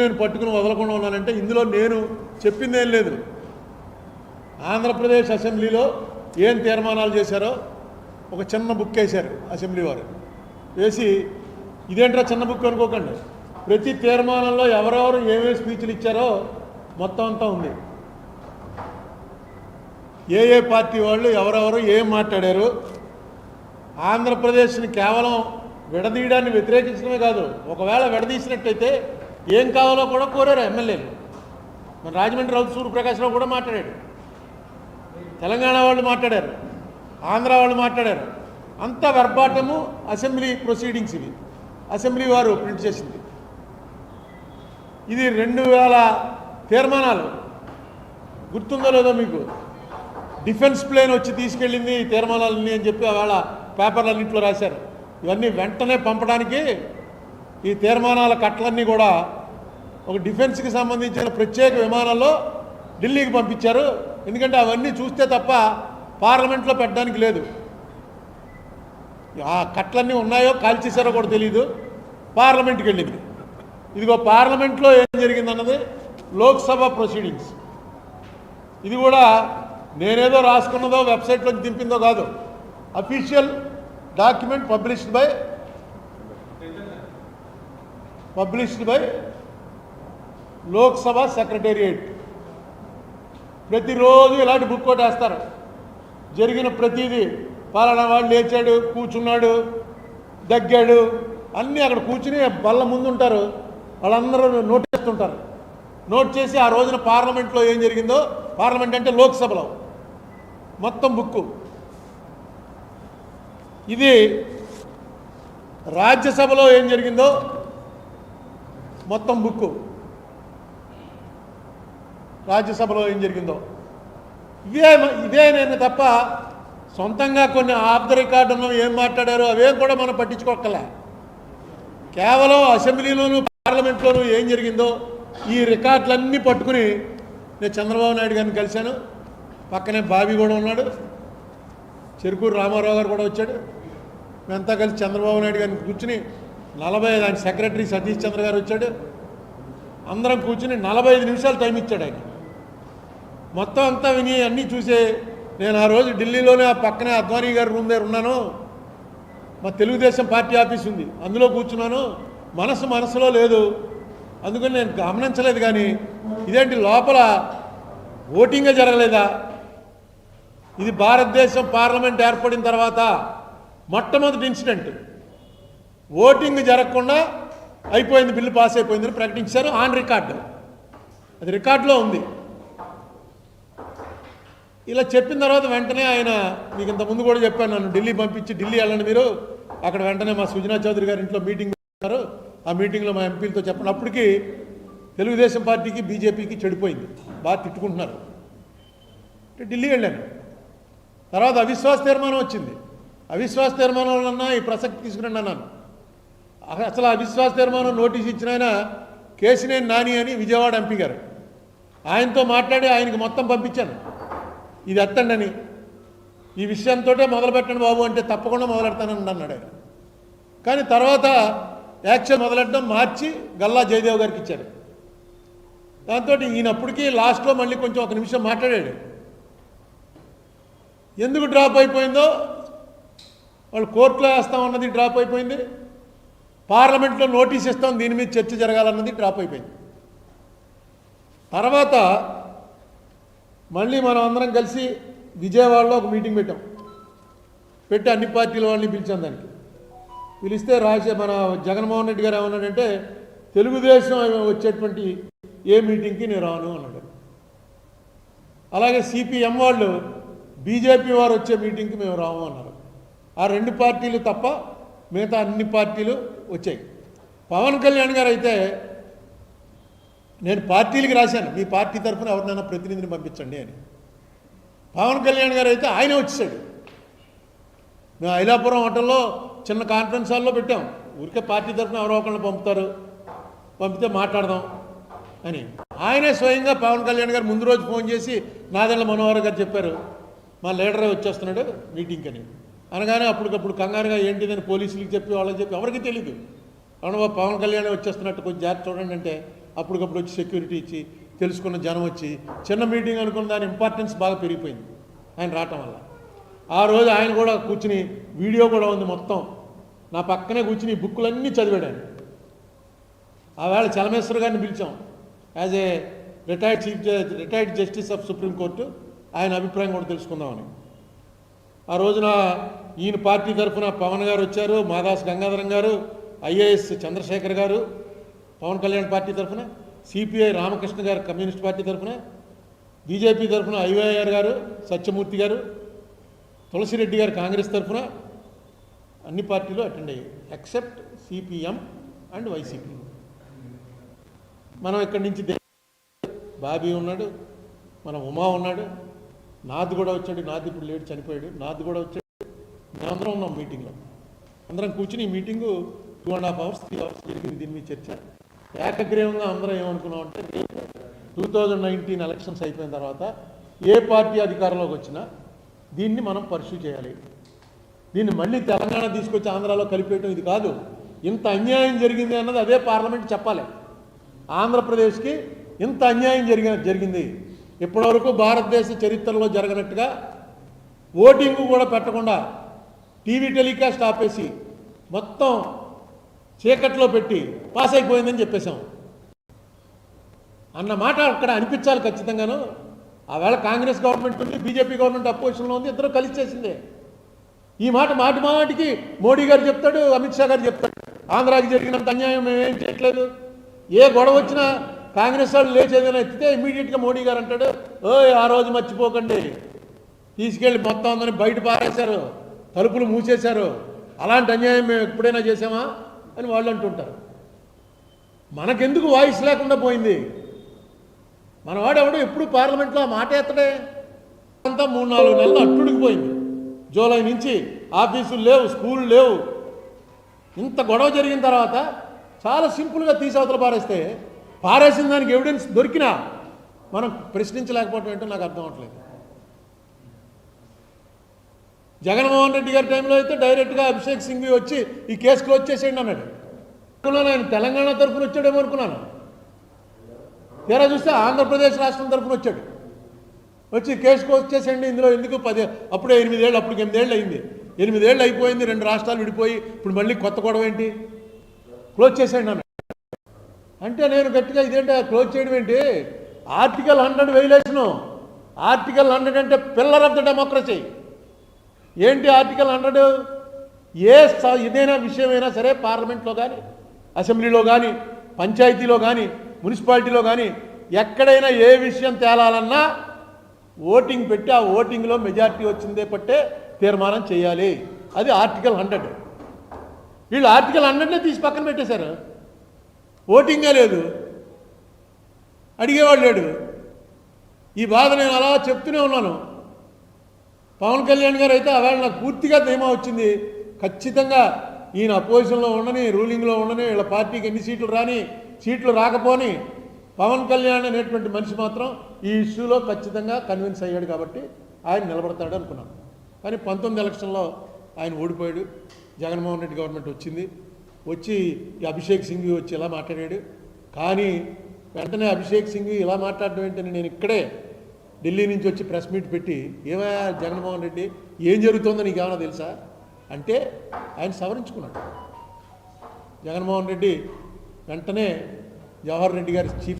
నేను పట్టుకుని వదలకుండా ఉన్నానంటే ఇందులో నేను చెప్పిందేం లేదు. ఆంధ్రప్రదేశ్ అసెంబ్లీలో ఏం తీర్మానాలు చేశారో ఒక చిన్న బుక్ వేశారు అసెంబ్లీ వారు. వేసి ఇదేంట్రా చిన్న బుక్ అనుకోకండి, ప్రతి తీర్మానంలో ఎవరెవరు ఏమేమి స్పీచ్లు ఇచ్చారో మొత్తం అంతా ఉంది. ఏ ఏ పార్టీ వాళ్ళు ఎవరెవరు ఏం మాట్లాడారు, ఆంధ్రప్రదేశ్ని కేవలం విడదీయడాన్ని వ్యతిరేకించడమే కాదు, ఒకవేళ విడదీసినట్టయితే ఏం కావాలో కూడా కోరారు ఎమ్మెల్యేలు. మన రాజమండ్రి రౌతు సూర్యప్రకాశ్రావు కూడా మాట్లాడాడు, తెలంగాణ వాళ్ళు మాట్లాడారు, ఆంధ్ర వాళ్ళు మాట్లాడారు. అంతా వెర్బాటము అసెంబ్లీ ప్రొసీడింగ్స్. ఇవి అసెంబ్లీ వారు ప్రింట్ చేసింది. ఇది 2000 తీర్మానాలు. గుర్తుందో లేదో మీకు? డిఫెన్స్ ప్లేన్ వచ్చి తీసుకెళ్ళింది ఈ తీర్మానాలన్నీ అని చెప్పి ఆవేళ పేపర్లన్నింటిలో రాశారు. ఇవన్నీ వెంటనే పంపడానికి ఈ తీర్మానాల కట్టలన్నీ కూడా ఒక డిఫెన్స్కి సంబంధించిన ప్రత్యేక విమానాల్లో ఢిల్లీకి పంపించారు. ఎందుకంటే అవన్నీ చూస్తే తప్ప పార్లమెంట్లో పెట్టడానికి లేదు. ఆ కట్టలన్నీ ఉన్నాయో కాల్చేశారో కూడా తెలియదు. పార్లమెంట్కి వెళ్ళింది. ఇదిగో పార్లమెంట్లో ఏం జరిగిందన్నది లోక్సభ ప్రొసీడింగ్స్. ఇది కూడా నేనేదో రాసుకున్నదో వెబ్సైట్లో దింపిందో కాదు, official document published by Lok Sabha secretariat. ప్రతిరోజు ఇలాంటి బుక్ ఒకటి వేస్తారు. జరిగిన ప్రతిదీ, పలానా వాడు లేచాడు, కూర్చున్నాడు, దగ్గాడు, అన్నీ అక్కడ కూర్చుని బల్ల ముందు ఉంటారు. వాళ్ళందరూ నోట్ చేస్తుంటారు. నోట్ చేసి ఆ రోజున పార్లమెంట్లో ఏం జరిగిందో, పార్లమెంట్ అంటే లోక్సభలో మొత్తం బుక్కు. ఇది రాజ్యసభలో ఏం జరిగిందో మొత్తం బుక్కు. రాజ్యసభలో ఏం జరిగిందో ఇదే నేను తప్ప సొంతంగా కొన్ని ఆఫ్ ద రికార్డు ఉన్నవి ఏం మాట్లాడారో అవేం కూడా మనం పట్టించుకోకలే. కేవలం అసెంబ్లీలోనూ పార్లమెంట్లోనూ ఏం జరిగిందో ఈ రికార్డులన్నీ పట్టుకుని నేను చంద్రబాబు నాయుడు గారిని కలిశాను. పక్కనే బాబీ కూడా ఉన్నాడు, చెరుకూరు రామారావు గారు కూడా వచ్చాడు. మేమంతా కలిసి చంద్రబాబు నాయుడు గారిని కూర్చుని 45, ఆయన సెక్రటరీ సతీష్ చంద్ర గారు వచ్చాడు. అందరం కూర్చుని 45 నిమిషాలు టైం ఇచ్చాడు ఆయన. మొత్తం అంతా విని అన్నీ చూసే నేను ఆ రోజు ఢిల్లీలోనే ఆ పక్కనే అద్వానీ గారి రూమ్ దగ్గర ఉన్నాను. మా తెలుగుదేశం పార్టీ ఆఫీస్ ఉంది, అందులో కూర్చున్నాను. మనసులో లేదు, అందుకని నేను గమనించలేదు. కానీ ఇదేంటి లోపల ఓటింగే జరగలేదా? ఇది భారతదేశం పార్లమెంట్ ఏర్పడిన తర్వాత మొట్టమొదటి ఇన్సిడెంట్. ఓటింగ్ జరగకుండా అయిపోయింది, బిల్లు పాస్ అయిపోయిందని ప్రకటించారు. ఆన్ రికార్డు, అది రికార్డులో ఉంది. ఇలా చెప్పిన తర్వాత వెంటనే ఆయన, మీకు ఇంత ముందు కూడా చెప్పాను, నన్ను ఢిల్లీ పంపించి ఢిల్లీ వెళ్ళండి మీరు, అక్కడ వెంటనే మా సుజనా చౌదరి గారి ఇంట్లో మీటింగ్ పెట్టారు. ఆ మీటింగ్లో మా ఎంపీలతో చెప్పండి. అప్పటికి తెలుగుదేశం పార్టీకి బీజేపీకి చెడిపోయింది, బాగా తిట్టుకుంటున్నారు. ఢిల్లీ వెళ్ళాను. తర్వాత అవిశ్వాస తీర్మానం వచ్చింది. అవిశ్వాస తీర్మానంలో ఈ ప్రసక్తి తీసుకురండి అన్నాను. అసలు అవిశ్వాస తీర్మానం నోటీస్ ఇచ్చిన ఆయన కేసినేని నాని అని విజయవాడ ఎంపీ గారు, ఆయనతో మాట్లాడి ఆయనకి మొత్తం పంపించాను. ఇది ఎత్తండి అని, ఈ విషయంతో మొదలు పెట్టండి బాబు అంటే తప్పకుండా మొదలెడతానని అన్నాడు ఆయన. కానీ తర్వాత యాక్షన్ మొదలెట్టడం మార్చి గల్లా జయదేవ్ గారికి ఇచ్చారు. దాంతో ఈయనప్పటికీ లాస్ట్లో మళ్ళీ కొంచెం 1 నిమిషం మాట్లాడాడు. ఎందుకు డ్రాప్ అయిపోయిందో, వాళ్ళు కోర్టులో వేస్తామన్నది డ్రాప్ అయిపోయింది, పార్లమెంట్లో నోటీస్ ఇస్తాం దీని మీద చర్చ జరగాలన్నది డ్రాప్ అయిపోయింది. తర్వాత మళ్ళీ మనం అందరం కలిసి విజయవాడలో ఒక మీటింగ్ పెట్టి అన్ని పార్టీల వాళ్ళని పిలిచాం. దానికి పిలిస్తే మన జగన్మోహన్ రెడ్డి గారు ఏమన్నాడంటే, తెలుగుదేశం వచ్చేటువంటి ఏ మీటింగ్కి నేను రాను అన్నాడు. అలాగే సిపిఎం వాళ్ళు బీజేపీ వారు వచ్చే మీటింగ్కి మేము రాము అన్నారు. ఆ 2 పార్టీలు తప్ప మిగతా అన్ని పార్టీలు వచ్చాయి. పవన్ కళ్యాణ్ గారు అయితే, నేను పార్టీలకి రాశాను, మీ పార్టీ తరఫున ఎవరినైనా ప్రతినిధిని పంపించండి అని. పవన్ కళ్యాణ్ గారు అయితే ఆయనే వచ్చేసాడు. మేము ఐలాపురం హోటల్లో చిన్న కాన్ఫరెన్స్ హాల్లో పెట్టాం. ఊరికే పార్టీ తరఫున ఎవరో ఒకరిని పంపితే మాట్లాడదాం అని. ఆయనే స్వయంగా పవన్ కళ్యాణ్ గారు ముందు రోజు ఫోన్ చేసి నాదెళ్ల మనోహర్ గారు చెప్పారు, మా లీడరే వచ్చేస్తున్నాడు మీటింగ్ అని. అనగానే అప్పటికప్పుడు కంగారుగా ఏంటిదని పోలీసులకు చెప్పి వాళ్ళకి చెప్పి ఎవరికి తెలీదు. అవును పవన్ కళ్యాణ్ వచ్చేస్తున్నట్టు కొంచెం జాగ్రత్త చూడండి అంటే అప్పటికప్పుడు వచ్చి సెక్యూరిటీ ఇచ్చి తెలుసుకున్న జనం వచ్చి చిన్న మీటింగ్ అనుకున్న దాని ఇంపార్టెన్స్ బాగా పెరిగిపోయింది ఆయన రావటం వల్ల. ఆ రోజు ఆయన కూడా కూర్చుని వీడియో కూడా ఉంది మొత్తం నా పక్కనే కూర్చుని ఈ బుక్కులన్నీ చదివాడు ఆయన. ఆవేళ చలమేశ్వర్ గారిని పిలిచాం as a retired justice of supreme court, ఆయన అభిప్రాయం కూడా తెలుసుకుందామని. ఆ రోజున ఈయన పార్టీ తరఫున పవన్ గారు వచ్చారు, మాదాస్ గంగాధరం గారు, ఐఏఎస్ చంద్రశేఖర్ గారు పవన్ కళ్యాణ్ పార్టీ తరఫున, సిపిఐ రామకృష్ణ గారు కమ్యూనిస్ట్ పార్టీ తరఫున, బీజేపీ తరఫున ఐవైఆర్ గారు సత్యమూర్తి గారు, తులసిరెడ్డి గారు కాంగ్రెస్ తరఫున అన్ని పార్టీలు అటెండ్ అయ్యాయి ఎక్సెప్ట్ సిపిఎం అండ్ వైసీపీ. మనం ఇక్కడి నుంచి బాబీ ఉన్నాడు, మన ఉమా ఉన్నాడు, నాది కూడా వచ్చాడు. నాది ఇప్పుడు లేడు, చనిపోయాడు. నాది కూడా వచ్చాడు. మేమందరం ఉన్నాం మీటింగ్లో. అందరం కూర్చుని ఈ మీటింగు 2.5 hours 3 hours జరిగింది. దీని మీద చర్చ ఏకగ్రీవంగా అందరం ఏమనుకున్నామంటే 2019 ఎలక్షన్స్ అయిపోయిన తర్వాత ఏ పార్టీ అధికారంలోకి వచ్చినా దీన్ని మనం పర్సూ చేయాలి. దీన్ని మళ్ళీ తెలంగాణ తీసుకొచ్చి ఆంధ్రాలో కలిపేయటం ఇది కాదు. ఇంత అన్యాయం జరిగింది అన్నది అదే పార్లమెంట్ చెప్పాలి. ఆంధ్రప్రదేశ్కి ఇంత అన్యాయం జరిగింది ఇప్పటివరకు భారతదేశ చరిత్రలో జరగనట్టుగా ఓటింగ్ కూడా పెట్టకుండా టీవీ టెలికాస్ట్ ఆపేసి మొత్తం చీకట్లో పెట్టి పాస్ అయిపోయిందని చెప్పేశాం అన్న మాట అక్కడ అనిపించాలి ఖచ్చితంగాను. ఆవేళ కాంగ్రెస్ గవర్నమెంట్ ఉంది, బీజేపీ గవర్నమెంట్ అపోజిషన్లో ఉంది, ఇద్దరు కలిసి చేసిందే. ఈ మాట మాటికి మోడీ గారు చెప్తాడు, అమిత్ షా గారు చెప్తాడు. ఆంధ్రాకి జరిగినంత అన్యాయం మేమేం చేయట్లేదు. ఏ గొడవ వచ్చినా కాంగ్రెస్ వాళ్ళు లేచేదైనా ఎత్తితే ఇమీడియట్గా మోడీ గారు అంటాడు, ఆ రోజు మర్చిపోకండి, తీసుకెళ్ళి మొత్తం అందరినీ బయట పారేశారు, తలుపులు మూసేశారు, అలాంటి అన్యాయం మేము ఎప్పుడైనా చేసామా అని వాళ్ళు అంటుంటారు. మనకెందుకు వాయిస్ లేకుండా పోయింది? మనవాడెవడో ఎప్పుడు పార్లమెంట్లో ఆ మాట ఎత్తడే. అంతా 3-4 నెలలు అట్టుడికి పోయింది. జూలై నుంచి ఆఫీసులు లేవు, స్కూళ్ళు లేవు. ఇంత గొడవ జరిగిన తర్వాత చాలా సింపుల్గా తీసి అవతల పారేసిన దానికి ఎవిడెన్స్ దొరికినా మనం ప్రశ్నించలేకపోవటం ఏంటో నాకు అర్థం అవట్లేదు. జగన్మోహన్ రెడ్డి గారి టైంలో అయితే డైరెక్ట్గా అభిషేక్ సింఘ్వి వచ్చి ఈ కేసు క్లోజ్ చేసేయండి అన్నాడు. ఆయన తెలంగాణ తరఫున వచ్చాడేమో అనుకున్నాను. తీరా చూస్తే ఆంధ్రప్రదేశ్ రాష్ట్రం తరఫున వచ్చాడు. వచ్చి కేసు క్లోజ్ చేసేయండి, ఇందులో ఎందుకు అప్పుడే 8 ఏళ్ళు, అప్పటికి 8 ఏళ్ళు అయింది. 8 ఏళ్ళు అయిపోయింది, 2 రాష్ట్రాలు విడిపోయి ఇప్పుడు మళ్ళీ కొత్త గొడవ ఏంటి, క్లోజ్ చేసేయండి అన్నాడు. అంటే నేను గట్టిగా ఇదేంటి క్లోజ్ చేయడం ఏంటి, ఆర్టికల్ 100 వైలేషను. ఆర్టికల్ 100 అంటే పిల్లర్ ఆఫ్ ద డెమోక్రసీ. ఏంటి ఆర్టికల్ 100? ఏదైనా విషయమైనా సరే పార్లమెంట్లో కానీ, అసెంబ్లీలో కానీ, పంచాయతీలో కానీ, మున్సిపాలిటీలో కానీ ఎక్కడైనా ఏ విషయం తేలాలన్నా ఓటింగ్ పెట్టి ఆ ఓటింగ్లో మెజారిటీ వచ్చిందే పట్టే తీర్మానం చేయాలి. అది ఆర్టికల్ 100. వీళ్ళు ఆర్టికల్ 100నే తీసి పక్కన పెట్టేశారు. ఓటింగే లేదు, అడిగేవాడు లేడు. ఈ బాధ నేను అలా చెప్తూనే ఉన్నాను. పవన్ కళ్యాణ్ గారు అయితే ఆవేళ నాకు పూర్తిగా ధీమా వచ్చింది, ఖచ్చితంగా ఈయన అపోజిషన్లో ఉండని, రూలింగ్లో ఉండని, వీళ్ళ పార్టీకి ఎన్ని సీట్లు రాని, సీట్లు రాకపోని పవన్ కళ్యాణ్ అనేటువంటి మనిషి మాత్రం ఈ ఇష్యూలో ఖచ్చితంగా కన్విన్స్ అయ్యాడు కాబట్టి ఆయన నిలబడతాడు అనుకున్నాను. కానీ 19 ఎలక్షన్లో ఆయన ఓడిపోయాడు. జగన్మోహన్ రెడ్డి గవర్నమెంట్ వచ్చింది. వచ్చి ఈ అభిషేక్ సింఘ్వి వచ్చి ఇలా మాట్లాడాడు. కానీ వెంటనే అభిషేక్ సింఘ్వి ఇలా మాట్లాడడం ఏంటని నేను ఇక్కడే ఢిల్లీ నుంచి వచ్చి ప్రెస్ మీట్ పెట్టి, ఏమయ్యా జగన్మోహన్ రెడ్డి ఏం జరుగుతుందో నీకు ఏమైనా తెలుసా అంటే ఆయన సవరించుకున్నాడు. జగన్మోహన్ రెడ్డి వెంటనే జవహర్ రెడ్డి గారి చీఫ్